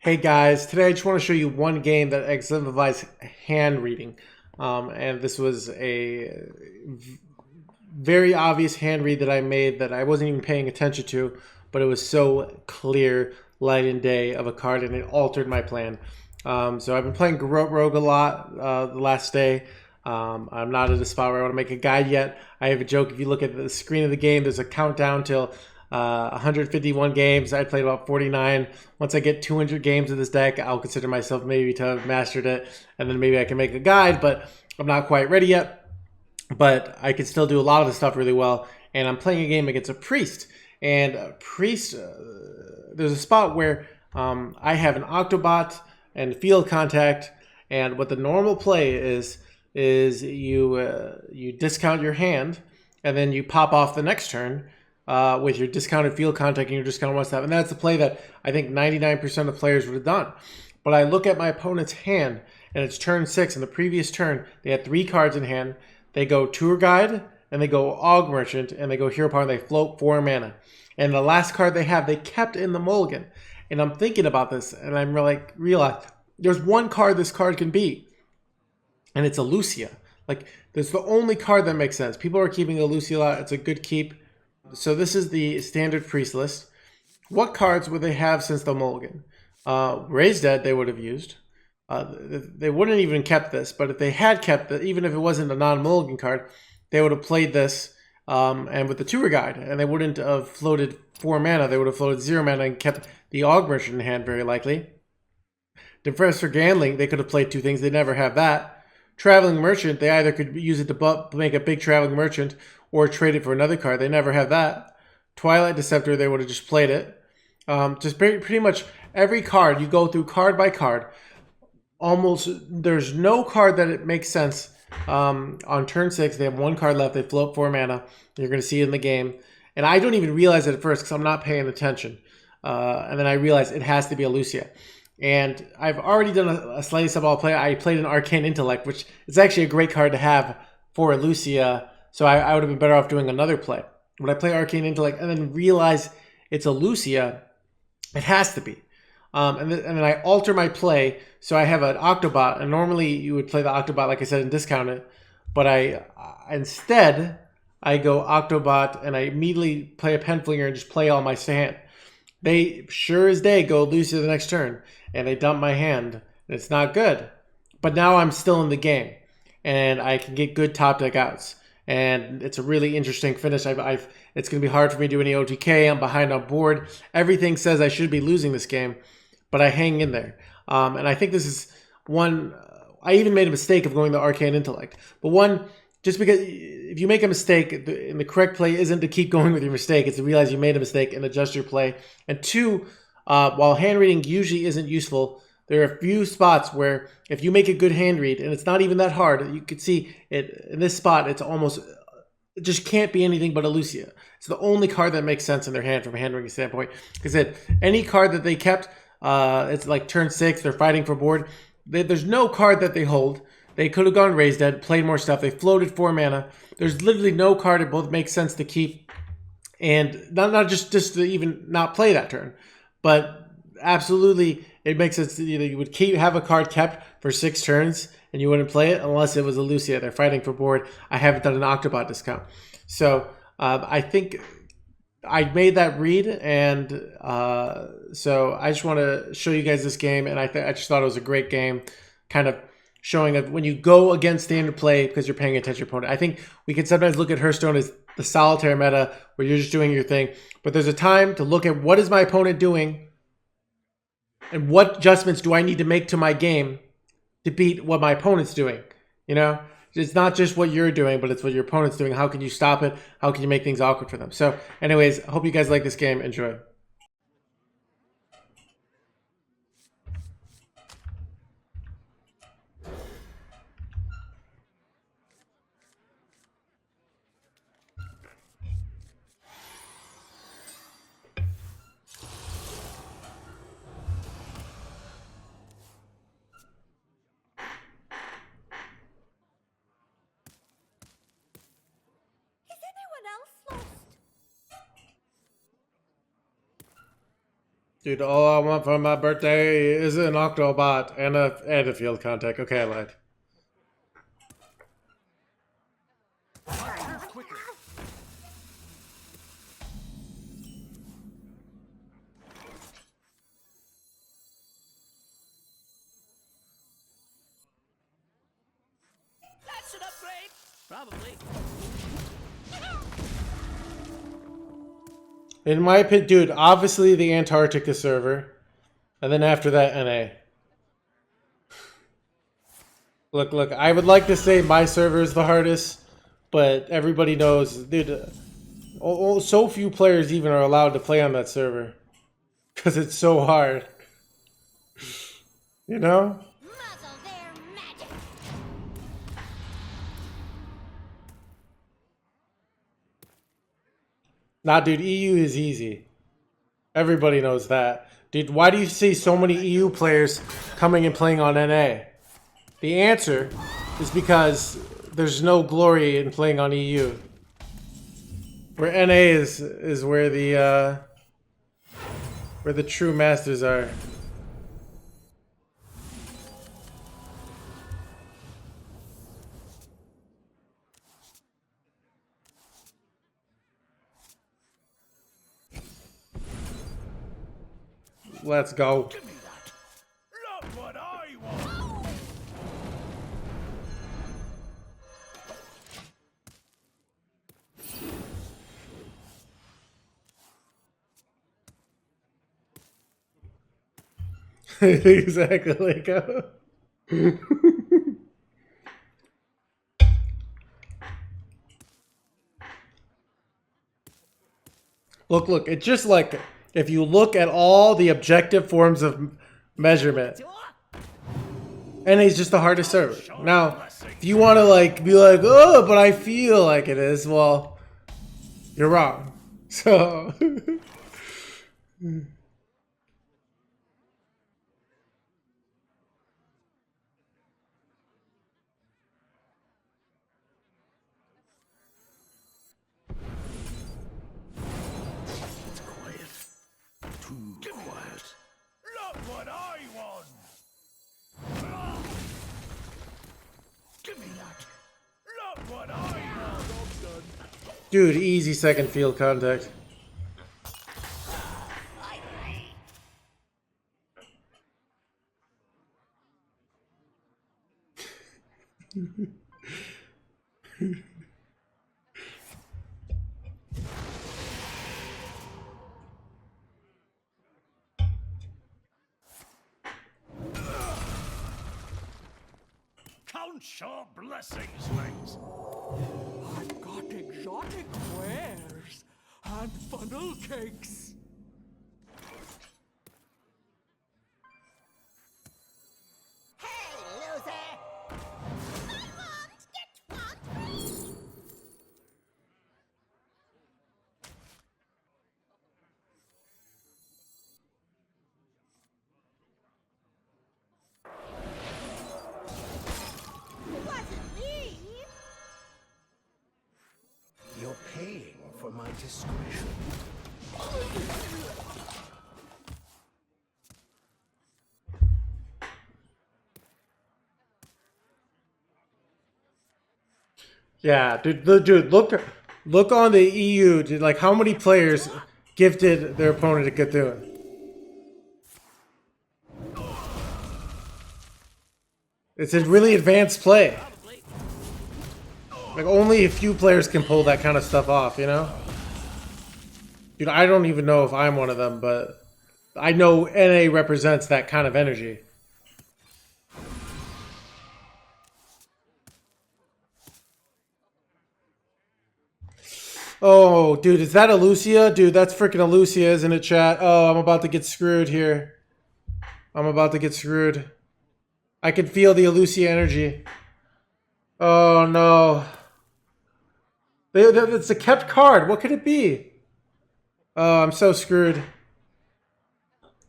Hey guys, today I just want to show you one game that exemplifies hand reading. And this was a very obvious hand read that I made that I wasn't even paying attention to, but it was so clear, light and day of a card, and it altered my plan. So I've been playing Rogue a lot the last day. I'm not at a spot where I want to make a guide yet. I have a joke. If you look at the screen of the game, there's a countdown till 151 games. I played about 49. Once I get 200 games of this deck, I'll consider myself maybe to have mastered it, and then maybe I can make a guide, but I'm not quite ready yet. But I can still do a lot of the stuff really well, and I'm playing a game against a priest. And a priest, there's a spot where I have an Octobot and field contact, and what the normal play is you discount your hand, and then you pop off the next turn with your discounted field contact and your discounted one step. And that's the play that I think 99% of players would have done. But I look at my opponent's hand, and it's turn 6. In the previous turn, they had 3 cards in hand. They go Tour Guide, and they go Og Merchant, and they go Hero Power, and they float 4 mana. And the last card they have, they kept in the mulligan. And I'm thinking about this, and I'm like, realize there's one card this card can beat, and it's Aelucia. Like, that's the only card that makes sense. People are keeping Aelucia a lot. It's a good keep. So this is the standard priest list. What cards would they have since the mulligan? Raise Dead they would have used. They wouldn't even kept this, but if they had kept it, even if it wasn't a non-mulligan card, they would have played this and with the Tour Guide, and they wouldn't have floated 4 mana. They would have floated 0 mana and kept the Og Merchant in hand, very likely. Professor Gambling, they could have played 2 things. They never have that. Traveling Merchant, they either could use it to make a big Traveling Merchant or trade it for another card. They never have that. Twilight Deceptor, they would have just played it. Just pretty much every card, you go through card by card. Almost, there's no card that it makes sense. On turn 6, they have 1 card left. They float 4 mana. You're going to see it in the game. And I don't even realize it at first because I'm not paying attention. And then I realize it has to be Aelucia. And I've already done a slightly sub-all play. I played an Arcane Intellect, which is actually a great card to have for Aelucia. So I would have been better off doing another play. When I play Arcane Intellect and then realize it's Aelucia, it has to be. And then I alter my play. So I have an Octobot. And normally you would play the Octobot, like I said, and discount it. But instead, I go Octobot and I immediately play a Penflinger and just play all my stand. They, sure as day, go Aelucia the next turn. And they dump my hand. And it's not good. But now I'm still in the game. And I can get good top deck outs. And it's a really interesting finish. It's going to be hard for me to do any OTK. I'm behind on board. Everything says I should be losing this game. But I hang in there. And I think this is one... I even made a mistake of going the Arcane Intellect. But one, just because if you make a mistake, and the correct play isn't to keep going with your mistake. It's to realize you made a mistake and adjust your play. And 2, while hand reading usually isn't useful, there are a few spots where if you make a good hand read, and it's not even that hard, you can see it in this spot, it just can't be anything but Aelucia. It's the only card that makes sense in their hand from a hand reading standpoint. Because any card that they kept, it's like turn 6, they're fighting for board. There's no card that they hold. They could have gone Raise Dead, played more stuff. They floated 4 mana. There's literally no card that both makes sense to keep. And not just to even not play that turn. But absolutely, it makes sense that you would have a card kept for 6 turns and you wouldn't play it unless it was Aelucia. They're fighting for board. I haven't done an Octobot discount. So I think I made that read, and so I just want to show you guys this game, and I just thought it was a great game, kind of showing that when you go against standard play because you're paying attention to your opponent. I think we can sometimes look at Hearthstone as the solitaire meta where you're just doing your thing, but there's a time to look at what is my opponent doing and what adjustments do I need to make to my game to beat what my opponent's doing. You know, it's not just what you're doing, but it's what your opponent's doing. How can you stop it? How can you make things awkward for them? So anyways, I hope you guys like this game. Enjoy. Is anyone else lost? Dude, all I want for my birthday is an Octobot and a field contact. Okay, I lied. That's an upgrade. Probably. In my opinion, dude, obviously the Antarctica server, and then after that, NA. Look, I would like to say my server is the hardest, but everybody knows, dude, so few players even are allowed to play on that server. Because it's so hard. You know? Muzzle their magic. Nah, dude, EU is easy. Everybody knows that. Dude, why do you see so many EU players coming and playing on NA? The answer is because there's no glory in playing on EU. Where NA is where the true masters are. Let's go. Give me that. Look what I want. Exactly. Go. Look, it's just like if you look at all the objective forms of measurement, NA is just the hardest server. Now, if you want to like be like, oh, but I feel like it is, well, you're wrong. So, It's quiet. Too quiet. Look what I want. Give me that. Look what I want. I'm done. dude, easy second field contact. Count your blessings, Legs. I've got exotic wares and funnel cakes. Hey, loser. Wasn't me. You're paying for my discretion. Yeah, dude, look on the EU, dude. Like, how many players gifted their opponent a Cthulhu? It's a really advanced play. Probably. Like, only a few players can pull that kind of stuff off, you know? Dude, I don't even know if I'm one of them, but I know NA represents that kind of energy. Oh, dude, is that Aelucia? Dude, that's freaking Aelucia, isn't it, chat? Oh, I'm about to get screwed here. I'm about to get screwed. I can feel the Aelucia energy. Oh, no. It's a kept card. What could it be? Oh, I'm so screwed.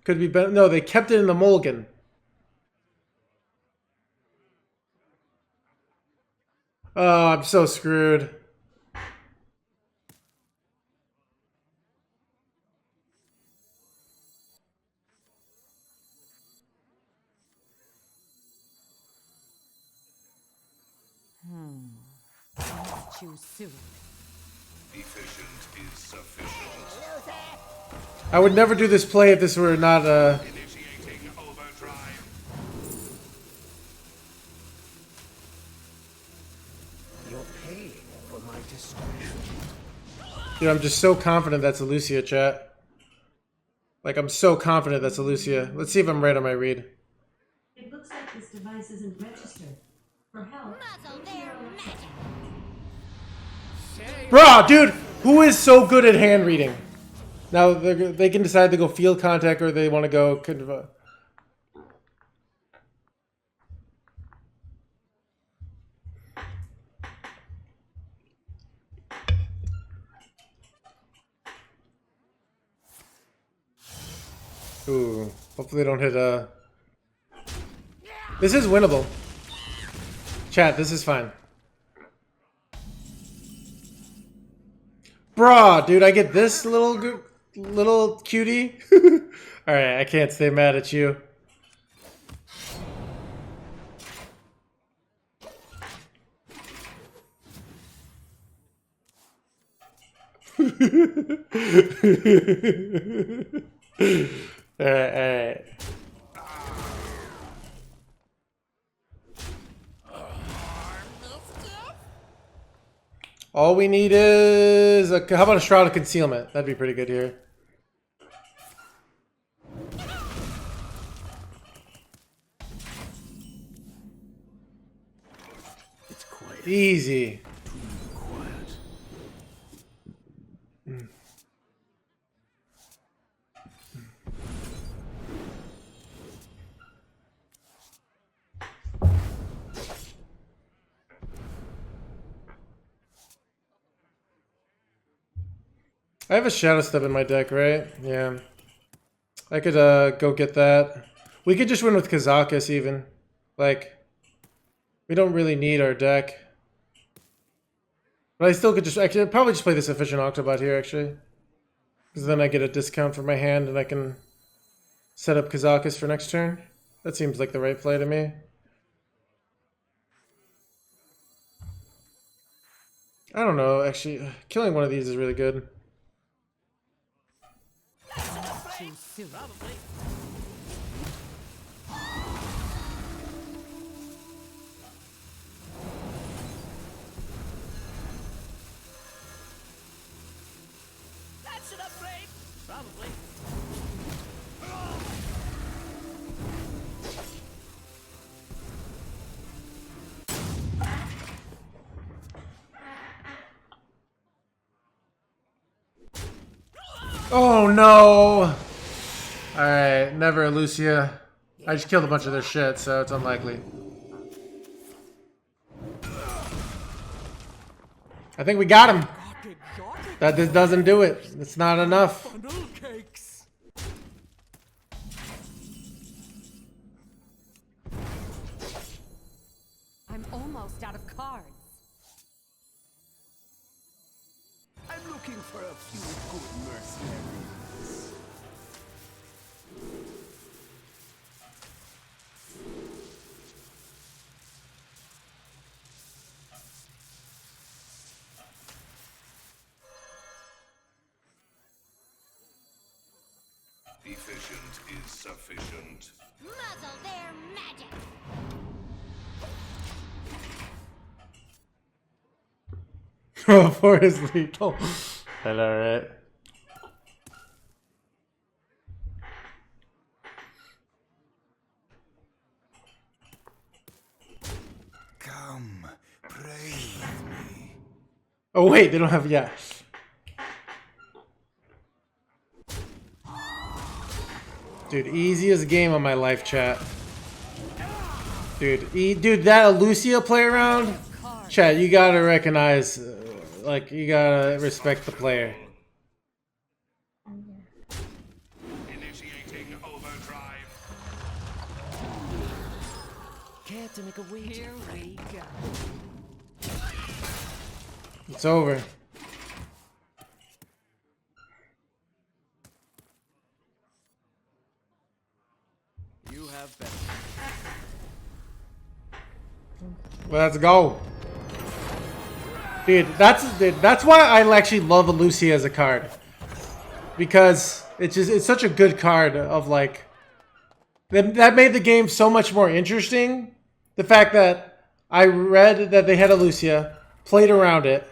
Could be better. No, they kept it in the mulligan. Oh, I'm so screwed. too soon. Efficient is sufficient. I would never do this play if this were not Initiating overdrive. You're paying for my destruction. Dude, I'm just so confident that's Aelucia, chat. Like, I'm so confident that's Aelucia. Let's see if I'm right on my read. It looks like this device isn't registered. For help, Muzzle their magic. Bruh, dude, who is so good at hand reading? Now, they can decide to go field contact or they want to go... Ooh, hopefully they don't hit a... This is winnable. Chat, this is fine. Bruh, dude, I get this little cutie. Alright, I can't stay mad at you. Alright. All we need is a, how about a Shroud of Concealment? That'd be pretty good here. It's quiet. Easy. Quiet. I have a Shadow Step in my deck, right? Yeah. I could go get that. We could just win with Kazakus even. Like, we don't really need our deck. But I still could just, actually, I'd probably just play this Efficient Octobot here, actually. Because then I get a discount for my hand and I can set up Kazakus for next turn. That seems like the right play to me. I don't know, actually, killing one of these is really good. Too soon. Probably. That's an upgrade. Probably. Oh no! Alright, never Aelucia. I just killed a bunch of their shit, so it's unlikely. I think we got him. Got exotic That just doesn't do it. It's not enough. funnel cakes. I'm almost out of cards. I'm looking for a few good mercenaries. Efficient is sufficient. Muzzle their magic. Oh, for his lethal. I know, right? Come, pray with me. Oh wait, they don't have yeah. Dude, easiest game on my life, chat. Dude, dude, that Aelucia play around, chat. You gotta recognize, like, you gotta respect the player. Initiating overdrive. Care to make a wager? Here we go. It's over. You have better. Let's go. Dude, that's why I actually love Aelucia as a card. Because it's such a good card of like that made the game so much more interesting. The fact that I read that they had Aelucia, played around it,